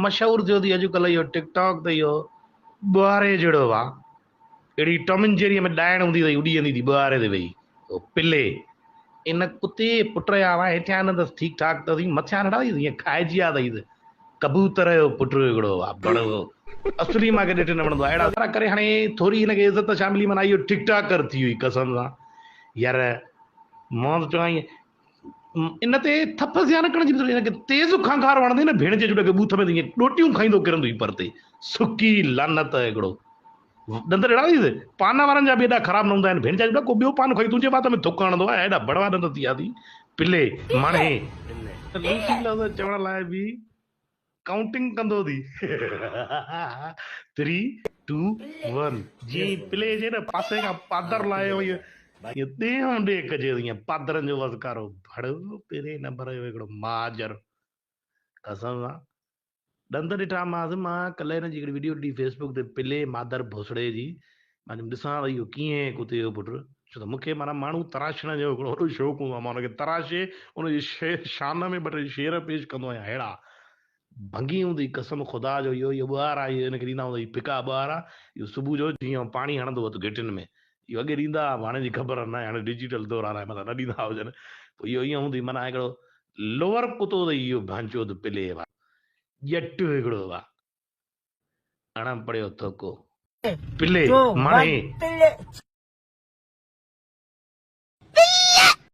मशहूर जो थी अॼुकल्ह इहो टिकटॉक त इहो ॿुहारे जहिड़ो आहे अहिड़ी टॉम एंड जेरी में ॾाइण हूंदी अथई उॾी वेंदी थी ॿुहारे ते वेही पिले इन कुते पुट जा हुआ हेठियां न त ठीकु ठाक अथई मथियां न ॾाढी ईअं खाइजी विया अथई कबूतर जो पुटु हिकिड़ो आहे बड़ो असली मूंखे ॾिठे न वणंदो आहे अहिड़ा करे हाणे थोरी हिनखे इज़त शामिली माना इहो टिक टाकर थी हुई कसम सां यार मां त चवां इन ते थप सिया न करण जी हिनखे तेज़ खंखार वणंदी न भेण जे जुड़े बूथ में ईअं ॾोटियूं खाईंदो किरंदो परते सुकी लानत हिकिड़ो ॾंद ॾाढा पान वारनि जा बि एॾा ख़राबु न हूंदा आहिनि भेण जा को ॿियो पान खाई तुंहिंजे बात में थुक हणंदो आहे एॾा बड़वा ॾंद थी विया थी पिले माणे लूसी लफ़्ज़ चवण लाइ बि काउंटिंग कंदो थी 3 2 1 जी पिले जे न पासे खां पादर लाहियो ये ॾेहों ॾे कजे ईअं पादरनि जो वज़कारो भड़ो पहिरें नंबर जो हिकिड़ो माजर कसम सां ॾंद ॾिठा मां कल्ह हिन जी हिकिड़ी वीडियो ॾिठी फेसबुक ते पिले मादर भोसड़े जी मां ॾिसां त इहो कीअं कुते जो पुटु छो त मूंखे माना माण्हू तराशण जो हिकिड़ो वॾो शौक़ु हूंदो आहे मां हुनखे तराशे उनजी शान में ॿ टे शेर पेश कंदो आहियां अहिड़ा भंगी हूंदी कसम ख़ुदा जो इहो ॿुहार आहे हिनखे ॾींदा हूंदा फिका ॿुहार आहे इहो सुबुह जो जीअं पाणी हणंदो हुओ घिटियुनि में इहो अॻे ॾींदा हुआ हाणे जी ख़बर न आहे हाणे डिजिटल दौर आहे मतिलबु न ॾींदा हुजनि पोइ इहो ईअं हूंदी माना हिकिड़ो लोअर कुतो अथई इहो भांचो पिले ॼट हिकिड़ो आहे अणपढ़ियो थोको पिले माणे